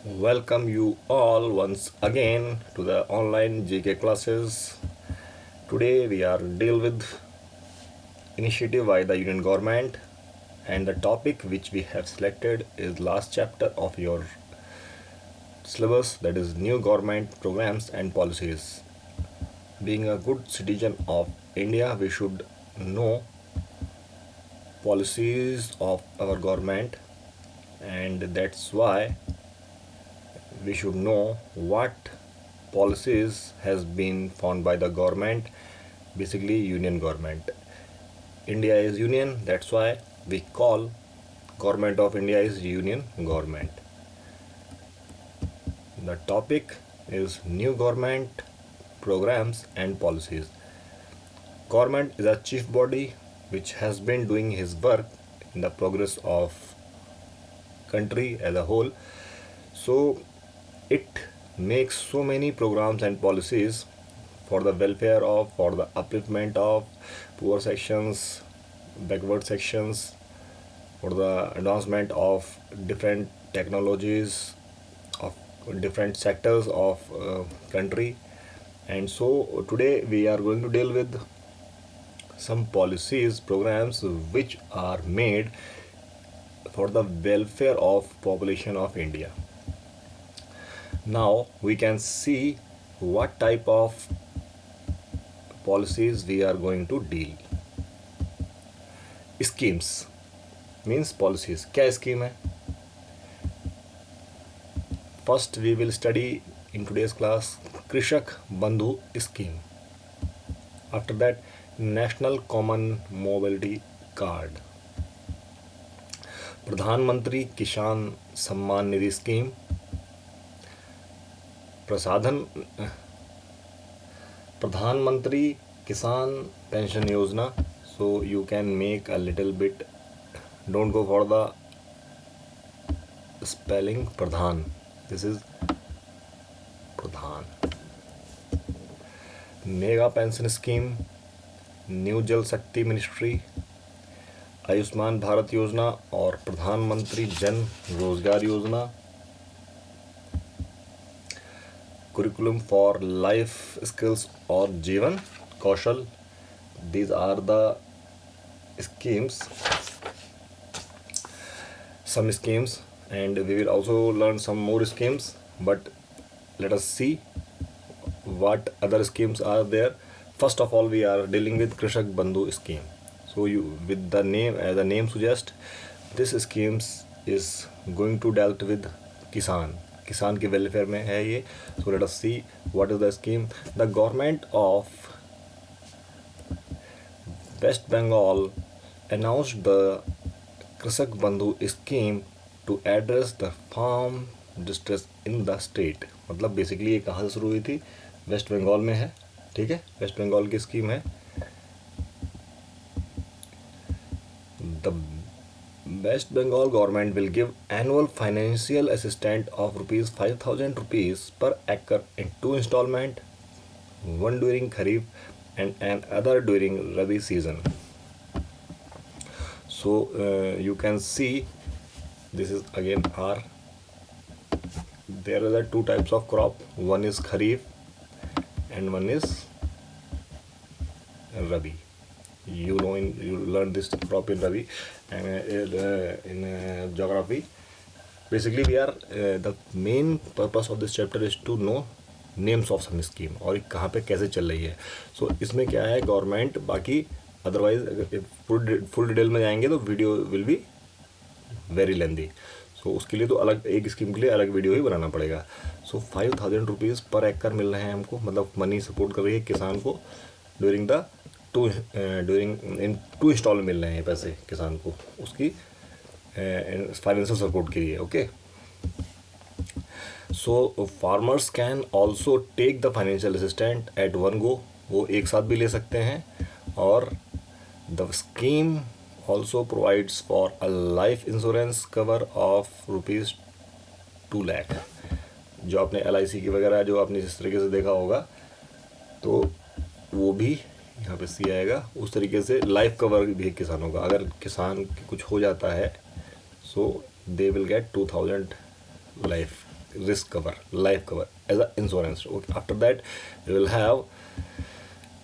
Welcome you all once again to the online GK classes. Today we are deal with initiative by the Union Government, and the topic which we have selected is last chapter of your syllabus, that is new government programs and policies. Being a good citizen of India, we should know policies of our government, and that's why we should know what policies has been found by the government, basically union government. India is union, that's why we call government of India is union government. The topic is new government programs and policies. Government is a chief body which has been doing his work in the progress of country as a whole. So it makes so many programs and policies for the welfare of, for the upliftment of poor sections, backward sections, for the advancement of different technologies of different sectors of country. And so today we are going to deal with some policies, programs which are made for the welfare of population of India. Now we can see what type of policies we are going to deal. Schemes means policies. क्या scheme है? First we will study in today's class Krishak Bandhu scheme. After that National Common Mobility Card, प्रधानमंत्री किसान Samman Nidhi scheme, प्रधानमंत्री Kisan pension योजना. So you can make a little bit, don't go for the spelling pradhan, this is pradhan. Mega pension scheme, new जल शक्ति ministry, Ayushman Bharat योजना और प्रधानमंत्री जन रोजगार योजना, curriculum for life skills और जीवन कौशल. These are the schemes, some schemes, and we will also learn some more schemes, but let us see what other schemes are there. First of all we are dealing with Krishak Bandhu scheme. So you, with the name, as the name suggests, this schemes is going to dealt with किसान के welfare में है ये. So let us see what is the scheme. The government of West Bengal announced the Krishak Bandhu scheme to address the farm distress in the state. मतलब basically ये कहाँ से शुरू हुई थी? वेस्ट बंगाल में है, ठीक है, वेस्ट बंगाल की स्कीम है. The West Bengal government will give annual financial assistance of ₹5,000 per acre in two installment, one during Kharif and another during Rabi season. So you can see this is again R. There are two types of crop. One is Kharif and one is Rabi. You learn this crop in Rabi and in geography. Basically we are the main purpose of this chapter is to know names of some scheme और कहाँ पे कैसे चल रही है. So इसमें क्या है, गवर्नमेंट, बाकी अदरवाइज फुल डिटेल में जाएंगे तो video will be very lengthy. So उसके लिए तो अलग, एक स्कीम के लिए अलग वीडियो ही बनाना पड़ेगा. सो ₹5,000 पर एकड़ मिल रहे हैं हमको, मतलब मनी सपोर्ट कर रही है किसान को during the in two install मिल रहे हैं पैसे किसान को उसकी फाइनेंशियल सपोर्ट के लिए. Okay, so farmers can also take the financial assistant at one go, वो एक साथ भी ले सकते हैं. और the scheme also provides for a life insurance cover of ₹2 lakh. जो आपने LIC की वगैरह जो आपने जिस तरीके से देखा होगा तो वो भी यहाँ पे सी आएगा. उस तरीके से लाइफ कवर भी किसानों का, अगर किसान कुछ हो जाता है so they will get 2000 life risk cover, life cover as a insurance. Okay. After that, we will have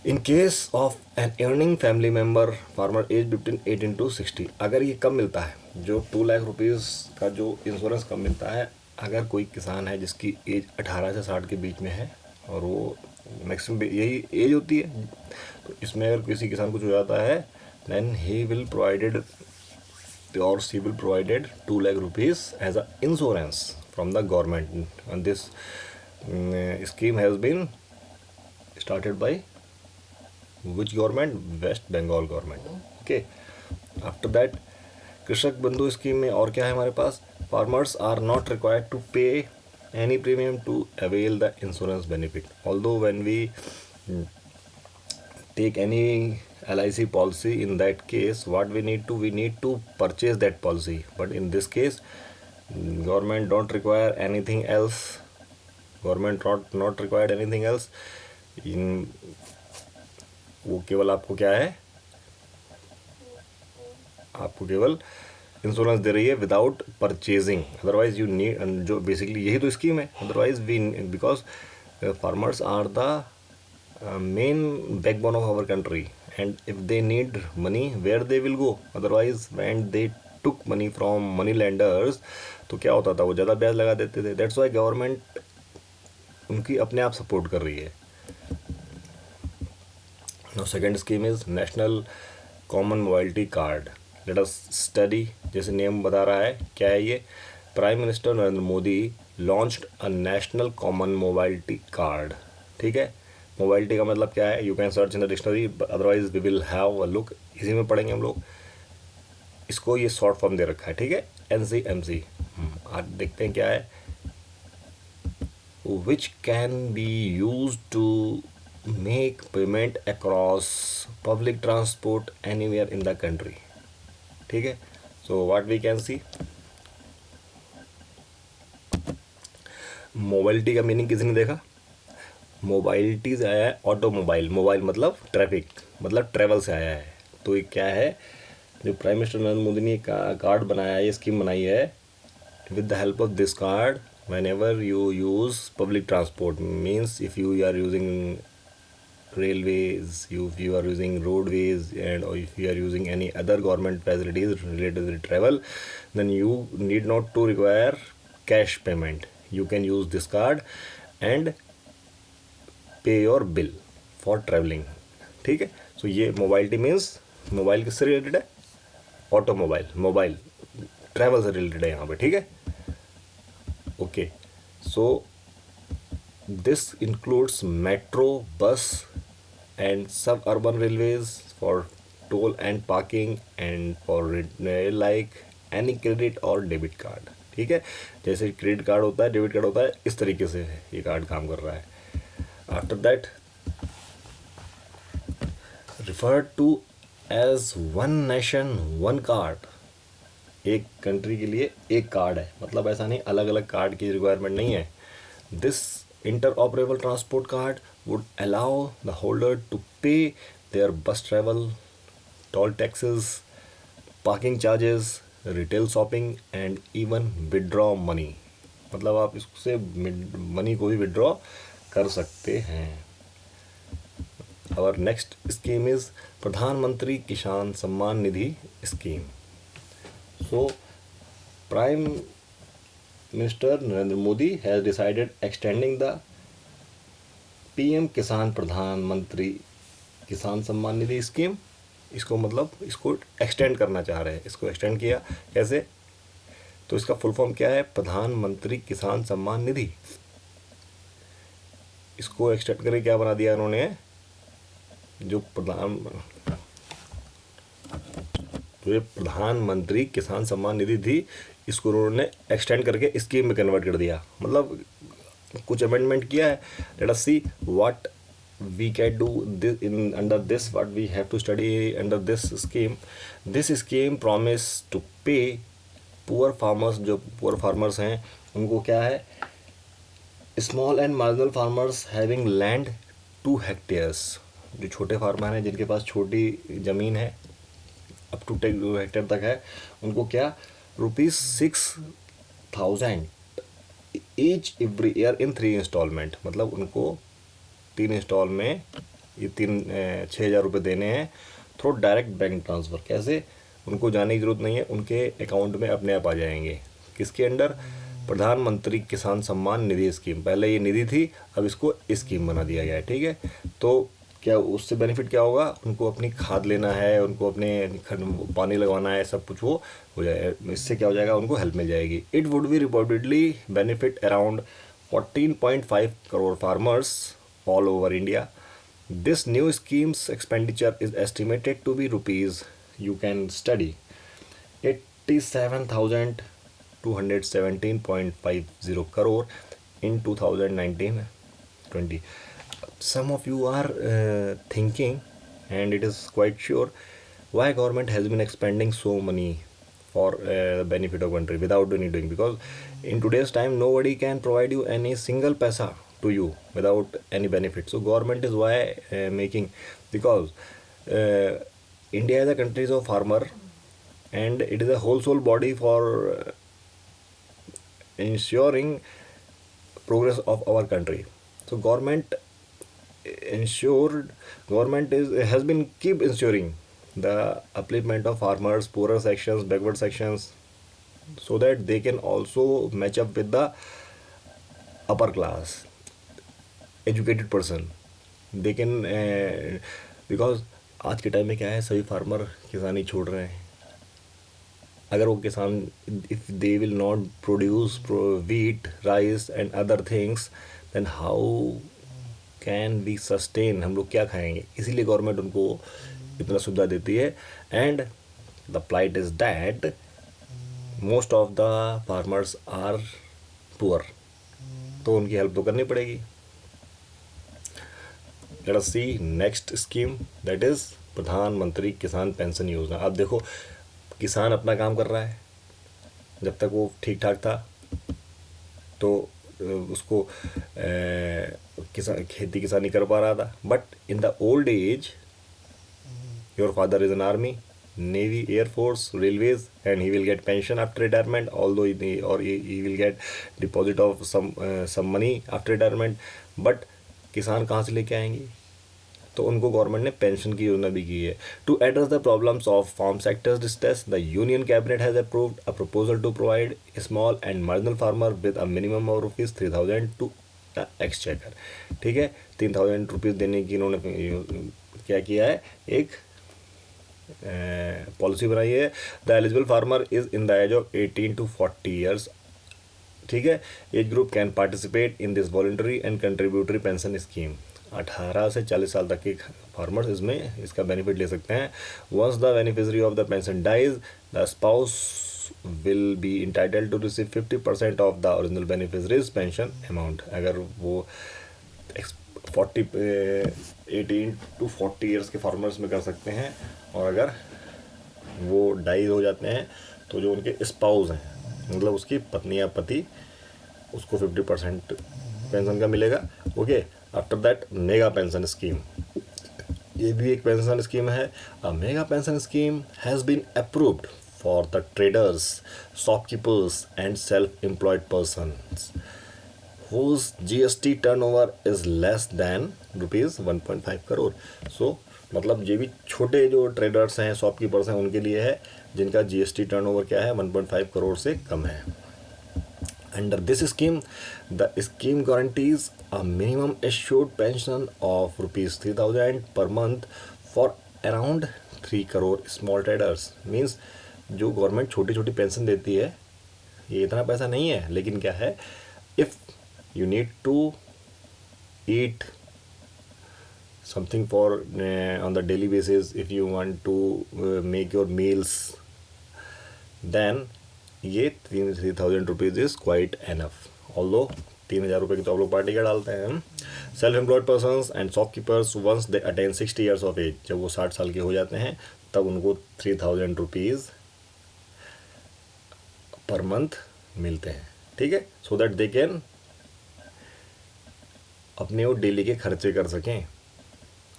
in case of an earning family member farmer age between 18 to 60. अगर ये कब मिलता है, जो 2 लाख रुपीज़ का जो इंश्योरेंस कब मिलता है, अगर कोई किसान है जिसकी एज 18 से 60 के बीच में है और वो मैक्सिमम यही एज होती है, तो इसमें अगर किसी किसान को कुछ हो जाता है then he will provided or she will provided 2 lakh rupees as a insurance from the government, and this scheme has been started by which government? West Bengal government. Okay. After that, कृषक बंधु scheme में और क्या है हमारे पास? Farmers are not required to pay any premium to avail the insurance benefit. Although when we take any LIC policy, in that case what we need to purchase that policy, but in this case government don't require anything else. Government not required anything else. in वो केवल आपको क्या है, आपको केवल insurance दे रही है without purchasing. Otherwise you need, जो बेसिकली यही तो स्कीम है. Otherwise we, because farmers are the main backbone of our country, and if they need money, where they will go? Otherwise when they took money from money lenders, तो क्या होता था, वो ज़्यादा ब्याज लगा देते थे. That's why गवर्नमेंट उनकी अपने आप सपोर्ट कर रही है. Now second scheme is National Common Mobility Card. Let us study. जैसे नेम बता रहा है, क्या है ये? Prime minister Narendra Modi launched a national common mobility card. ठीक है. मोबाइलिटी का मतलब क्या है? You can search in the dictionary, otherwise we will have a look. इसी में पढ़ेंगे हम लोग. इसको ये शॉर्ट फॉर्म दे रखा है. ठीक है. NCMC. आज देखते हैं क्या है. Which can be use to make payment across public transport anywhere in the country. ठीक है. So what we can see, mobility का मीनिंग किसी ने देखा? मोबाइलिटी से आया है ऑटोमोबाइल. मोबाइल मतलब ट्रैफिक, मतलब ट्रैवल से आया है. तो ये क्या है, जो प्राइम मिनिस्टर नरेंद्र मोदी ने कार्ड बनाया है, ये स्कीम बनाई है. With the help of this card, whenever you use public transport, means if you are using railways, if you are using roadways, and or if you are using any other government facilities related with travel, then you need not to require cash payment. You can use this card and pay your bill for traveling. ठीक है. सो ये mobility means, mobile किससे related है? Automobile, mobile travel से related है यहाँ पे. ठीक है. Okay. So this includes metro, बस and suburban railways for toll and parking, and for like any credit or debit card. ठीक है. जैसे क्रेडिट कार्ड होता है, डेबिट कार्ड होता है, इस तरीके से ये कार्ड काम कर रहा है. After that, referred to as one nation one card. एक कंट्री के लिए एक कार्ड है, मतलब ऐसा नहीं अलग अलग कार्ड की रिक्वायरमेंट नहीं है. This interoperable transport card would allow the holder to pay their bus travel, toll taxes, parking charges, retail shopping, and even withdraw money. मतलब आप इससे मनी को भी विड्रॉ कर सकते हैं. Our next scheme is प्रधानमंत्री किसान Samman Nidhi scheme. So Prime Minister Narendra Modi has decided extending the PM किसान प्रधानमंत्री किसान सम्मान निधि स्कीम. इसको मतलब इसको एक्सटेंड करना चाह रहे हैं. इसको एक्सटेंड किया कैसे? तो इसका फुल फॉर्म क्या है? प्रधानमंत्री किसान सम्मान निधि. इसको एक्सटेंड करके क्या बना दिया उन्होंने? जो प्रधानमंत्री किसान सम्मान निधि थी, इसको उन्होंने एक्सटेंड करके स्कीम में कन्वर्ट कर दिया. मतलब कुछ अमेंडमेंट किया है. Let us see what we can do this in under this, what we have to study under this scheme. This scheme promise to pay poor farmers. जो पुअर फार्मर्स हैं उनको क्या है? Small and marginal farmers having land 2 hectares. जो छोटे farmer हैं जिनके पास छोटी ज़मीन है, अप टू 2 हेक्टेयर तक है, उनको क्या ₹6,000 each every year in 3 instalment, मतलब उनको 3 इंस्टॉल में ये 6,000 रुपये देने हैं थ्रू डायरेक्ट बैंक ट्रांसफ़र। कैसे? उनको जाने की ज़रूरत नहीं है, उनके अकाउंट में अपने आप आ जाएंगे। किसके अंडर? प्रधानमंत्री किसान सम्मान निधि स्कीम। पहले ये निधि थी, अब इसको स्कीम बना दिया गया है। ठीक है, तो क्या उससे बेनिफिट क्या होगा? उनको अपनी खाद लेना है, उनको अपने पानी लगवाना है, सब कुछ वो हो जाए। इससे क्या हो जाएगा? उनको हेल्प मिल जाएगी। It would be reportedly benefit around 14.5 crore farmers all over India. This new scheme's expenditure is estimated to be rupees, you can study, 87,217.50 crore in 2019-20. Some of you are thinking, and it is quite sure, why government has been expending so money for the benefit of country without any doing, because in today's time nobody can provide you any single paisa to you without any benefit. So government is why making, because India is a country of farmer, and it is a wholesale body for ensuring progress of our country. So government has been keep ensuring the upliftment of farmers, poorer sections, backward sections, so that they can also match up with the upper class educated person. They can because आज के time में क्या है, सभी farmer किसानी छोड़ रहे हैं। अगर वो किसान, if they will not produce wheat, rice and other things, then how can we sustain? हम लोग क्या खाएंगे? इसीलिए गवर्नमेंट उनको इतना सुविधा देती है। And the plight is that most of the farmers are poor, तो उनकी हेल्प तो करनी पड़ेगी। Let us see next scheme, that is Pradhan Mantri Kisan pension योजना। अब देखो, किसान अपना काम कर रहा है, जब तक वो ठीक ठाक था तो उसको खेती किसानी कर पा रहा था। But in the old age, your father is an army, navy, air force, railways, and he will get pension after retirement, although he will get deposit of some money after retirement. But किसान कहाँ से लेके आएंगे? तो उनको government ने pension की योजना भी की है। To address the problems of farm sectors distress, the union cabinet has approved a proposal to provide small and marginal farmer with a minimum of ₹3,000 to the exchequer. ठीक है, ₹3,000 देने की इन्होंने क्या किया है, एक पॉलिसी बनाई है। The eligible farmer is in the age of 18 to 40 years. ठीक है, age group can participate in this voluntary and contributory pension scheme. 18 से 40 साल तक के फार्मर्स इसमें इसका बेनिफिट ले सकते हैं। Once the beneficiary of the pension dies, the spouse will be entitled to receive 50% of the original beneficiary's pension amount. अगर वो 18 to 40 ईयर्स के फार्मर्स में कर सकते हैं, और अगर वो डाई हो जाते हैं तो जो उनके स्पाउस हैं, मतलब उसकी पत्नी या पति, उसको 50% पेंशन का मिलेगा। Okay, after that mega pension scheme, ये भी एक पेंशन स्कीम है। A mega pension scheme has been approved for the traders, shopkeepers and self employed persons whose GST turnover is less than ₹1.5 crore. So मतलब ये भी छोटे जो ट्रेडर्स हैं, शॉपकीपर्स हैं, उनके लिए है जिनका GST टर्नओवर क्या है, 1.5 करोड़ से कम है। Under this scheme, the scheme guarantees a minimum assured pension of ₹3,000 per month for around 3 crore small traders. Means जो गवर्नमेंट छोटी छोटी पेंशन देती है, ये इतना पैसा नहीं है, लेकिन क्या है, if you need to eat something for on the daily basis, if you want to make your meals, then ये ₹3,000 is quite enough. Although 3,000 रुपये की तो आप लोग पार्टी का डालते हैं। Self employed persons and shopkeepers once they attain 60 years of age, जब वो 60 साल के हो जाते हैं तब उनको ₹3,000 पर मंथ मिलते हैं। ठीक है, सो दैट दे कैन अपने वो डेली के खर्चे कर सकें।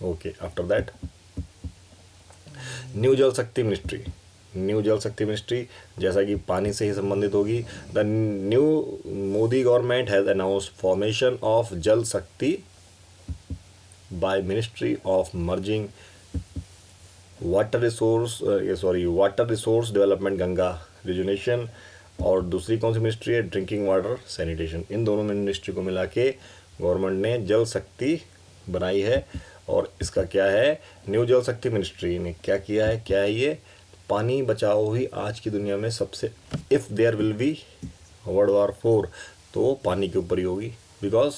ओके, आफ्टर दैट न्यू जल शक्ति मिनिस्ट्री, न्यू जल शक्ति मिनिस्ट्री, जैसा कि पानी से ही संबंधित होगी। The new Modi government has announced formation of Jal Shakti by ministry of merging water resource development, Ganga rejuvenation, और दूसरी कौन सी मिनिस्ट्री है, ड्रिंकिंग वाटर सैनिटेशन। इन दोनों मिनिस्ट्री को मिला के गवर्नमेंट ने जल शक्ति बनाई है। और इसका क्या है, न्यू जल शक्ति मिनिस्ट्री ने क्या किया है, क्या है ये, पानी बचाओ ही आज की दुनिया में सबसे, if there will be world war 4 तो पानी के ऊपर ही होगी, because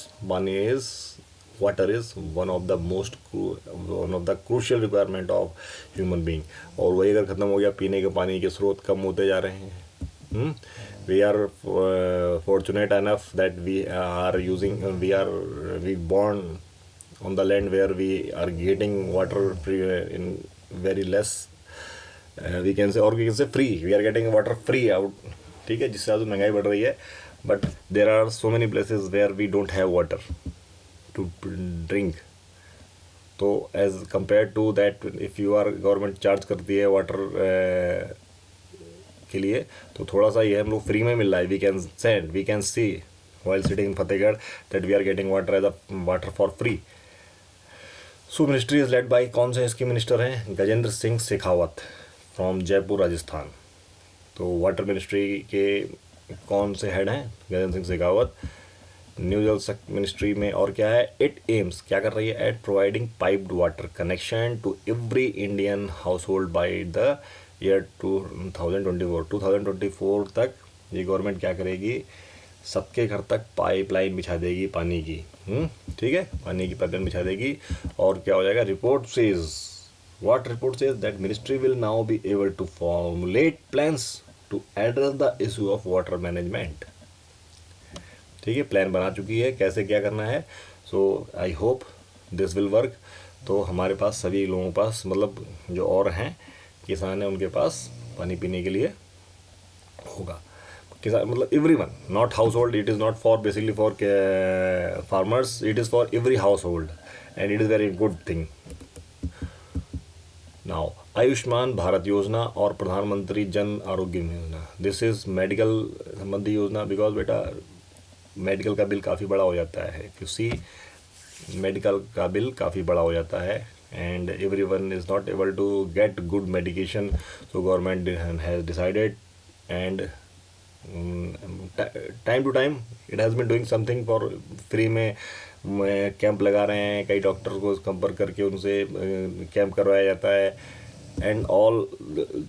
water is one of the crucial requirement of human being. और वही अगर ख़त्म हो गया, पीने के पानी के स्रोत कम होते जा रहे हैं। We are fortunate enough that we born on the land where we are getting water free in very less, we can say, or we can say free, we are getting water free out, ठीक है, जिससे आज महंगाई बढ़ रही है। but there are so many places where we don't have water to drink, तो as compared to that, if you are government charge करती है वाटर के लिए, तो थोड़ा सा ये हम लोग फ्री में मिल रहा है। We can see while sitting in Fatehgarh that we are getting water for free. So ministry is led by, कौन से इसके मिनिस्टर हैं, गजेंद्र सिंह शेखावत फ्रॉम जयपुर राजस्थान। तो वाटर मिनिस्ट्री के कौन से हेड हैं, गजेंद्र सिंह शेखावत। न्यू जल शक्ति मिनिस्ट्री में और क्या है, इट एम्स, क्या कर रही है, at providing piped water connection to every Indian household by the year 2024 तक ये गवर्नमेंट क्या करेगी, सबके घर तक पाइपलाइन बिछा देगी पानी की। ठीक है, पानी की पाइपलाइन बिछा देगी। और क्या हो जाएगा, report says that ministry will now be able to formulate plans to address the issue of water management. ठीक है, प्लान बना चुकी है कैसे क्या करना है। So I hope this will work. तो हमारे पास सभी लोगों के पास, मतलब जो और हैं किसान हैं, उनके पास पानी पीने के लिए होगा। किसान मतलब everyone, not household, it is not for basically for farmers, it is for every household and it is very good thing. Now Ayushman Bharat योजना और प्रधानमंत्री Jan Arogya Yojana, this is medical संबंधी योजना, बिकॉज बेटा मेडिकल का बिल काफ़ी बड़ा हो जाता है। इफ यू सी, मेडिकल का बिल काफ़ी बड़ा हो जाता है and everyone is not able to get good medication, so government has decided and time to time it has been doing something for free में कैंप लगा रहे हैं, कई डॉक्टर को संपर्क करके उनसे कैंप करवाया जाता है एंड ऑल।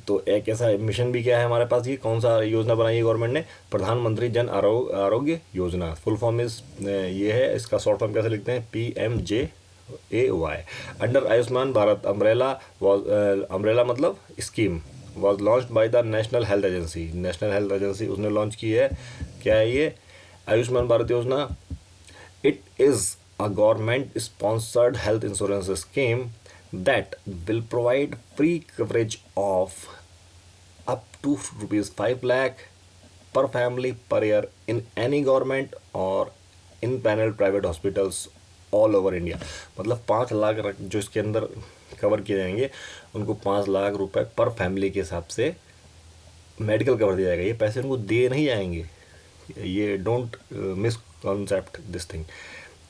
तो एक ऐसा मिशन भी क्या है हमारे पास, ये कौन सा योजना बनाई है गवर्नमेंट ने, प्रधानमंत्री जन आरोग्य योजना। फुल फॉर्म इस ये है, इसका शॉर्ट फॉर्म कैसे लिखते हैं, PMJAY। Under Ayushman Bharat umbrella मतलब scheme was launched by the National Health Agency, National Health Agency उसने लॉन्च की है। क्या है ये, Ayushman Bharat Yojana. It is a government sponsored health insurance scheme that will provide free coverage of up to ₹5 lakh per family per year in any government और empanelled private hospitals all over India. मतलब 5 लाख जो इसके अंदर cover किए जाएंगे, उनको 5 लाख रुपए पर फैमिली के हिसाब से मेडिकल कवर दिया जाएगा। ये पैसे उनको दे नहीं जाएंगे, ये don't miss concept this thing,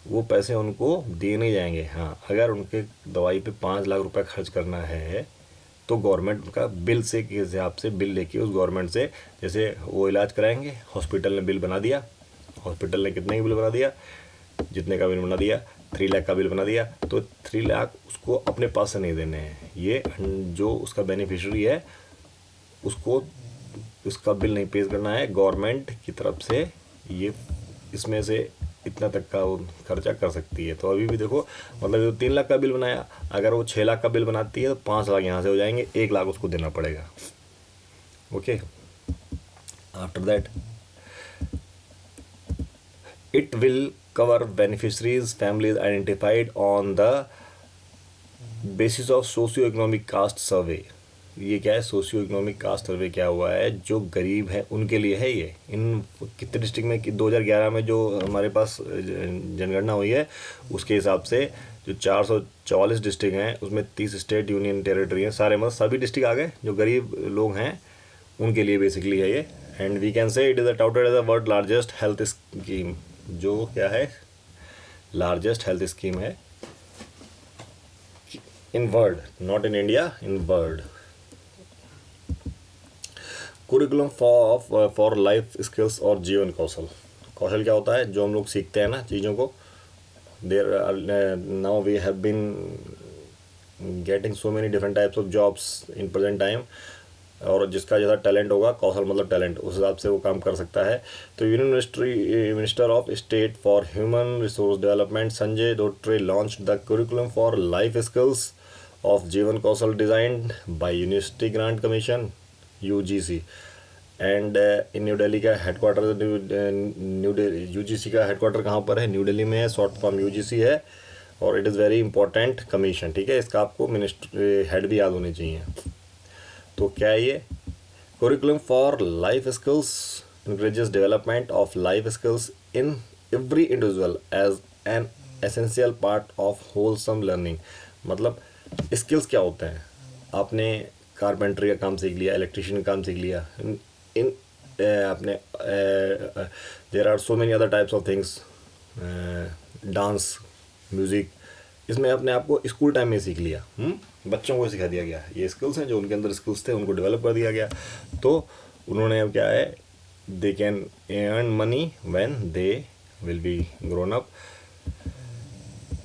वो पैसे उनको दे नहीं जाएंगे। हाँ, अगर उनके दवाई पे 5 लाख रुपए खर्च करना है तो गवर्नमेंट का बिल से के हिसाब से बिल लेके उस गवर्नमेंट से, जैसे वो इलाज कराएंगे, हॉस्पिटल ने बिल बना दिया, हॉस्पिटल ने कितने का बिल बना दिया, जितने का बिल बना दिया, 3 लाख का बिल बना दिया, तो 3 लाख उसको अपने पास से नहीं देने हैं। ये जो उसका बेनिफिशियरी है उसको उसका बिल नहीं पे करना है, गवर्नमेंट की तरफ से ये इसमें से इतना तक का वो खर्चा कर सकती है। तो अभी भी देखो, मतलब जो 3 लाख का बिल बनाया, अगर वो 6 लाख का बिल बनाती है तो 5 लाख यहाँ से हो जाएंगे, 1 लाख उसको देना पड़ेगा। Okay, after that it will cover beneficiaries families identified on the basis of socio-economic caste survey ये क्या है, सोशियो इकोनॉमिक कास्ट सर्वे क्या हुआ है, जो गरीब है उनके लिए है ये। इन कितने डिस्ट्रिक्ट में कि 2011 में जो हमारे पास जनगणना हुई है उसके हिसाब से जो 444 डिस्ट्रिक्ट हैं उसमें 30 स्टेट यूनियन टेरिटरी हैं, सारे मतलब सभी डिस्ट्रिक्ट आ गए जो गरीब लोग हैं उनके लिए बेसिकली है ये। And we can say it is touted as a world largest health scheme, जो क्या है, लार्जेस्ट हेल्थ स्कीम है in world, not in India, in world. Curriculum for life skills और जीवन कौशल। कौशल क्या होता है, जो हम लोग सीखते हैं ना चीज़ों को। There now we have been getting so many different types of jobs in present time, और जिसका जैसा टैलेंट होगा, कौशल मतलब टैलेंट, उस हिसाब से वो काम कर सकता है। तो union minister of state for human resource development Sanjay Dhotre launch the curriculum for life skills of Jeevan Kaushal designed by University Grant Commission UGC and in New Delhi का हेडक्वार्टर, न्यू दिल्ली यूजीसी का हेडक्वार्टर कहाँ पर है, न्यू दिल्ली में है, शॉर्ट फॉर्म यूजीसी है, और it is very important commission, ठीक है, इसका आपको मिनिस्टर हेड भी याद होने चाहिए। तो क्या है ये, curriculum for life skills encourages development of life skills in every individual as an essential part of wholesome learning। मतलब स्किल्स क्या होते हैं, आपने कारपेंटरी का काम सीख लिया, इलेक्ट्रिशियन का काम सीख लिया, इन आपने there are so many other types of things, dance, music, इसमें अपने आपको स्कूल टाइम में सीख लिया, बच्चों को सिखा दिया गया, ये स्किल्स हैं, जो उनके अंदर स्किल्स थे उनको डेवलप कर दिया गया। तो उन्होंने अब क्या है, they can earn money when they will be grown up.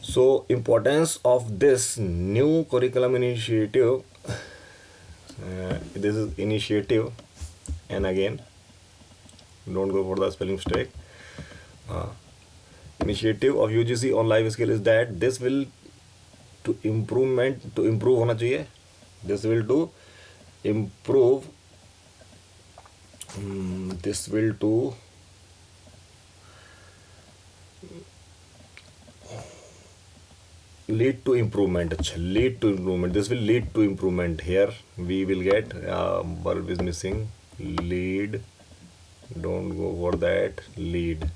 So importance of this new curriculum initiative, this is initiative and again don't go for the spelling mistake, initiative of UGC on life skill is that this will to improve होना चाहिए, this will to improve, this will to lead to improvement, अच्छा lead to improvement, this will lead to improvement, here we will get verb is missing, lead, don't go for that, lead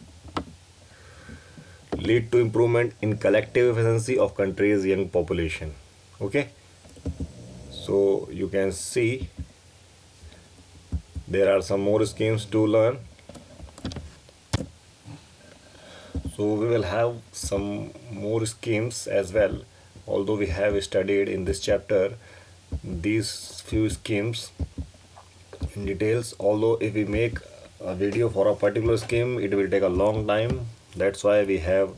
to improvement in collective efficiency of country's young population, okay। So you can see there are some more schemes to learn, so we will have some more schemes as well, although we have studied in this chapter these few schemes in details, although if we make a video for a particular scheme it will take a long time, that's why we have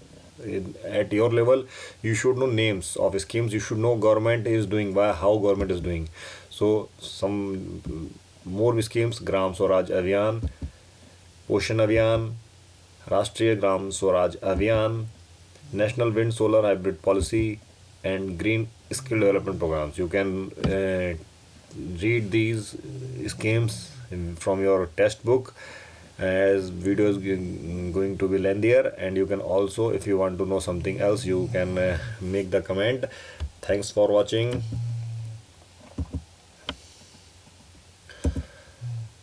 at your level you should know names of schemes, you should know government is doing, why, how government is doing. So some more schemes, Gram Swaraj Abhiyan, पोषण अभियान, राष्ट्रीय Gram Swaraj Abhiyan, national wind solar hybrid policy and green skill development programs. You can read these schemes from your textbook, as video is going to be lengthier, and you can also, if you want to know something else, you can make the comment. Thanks for watching.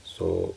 So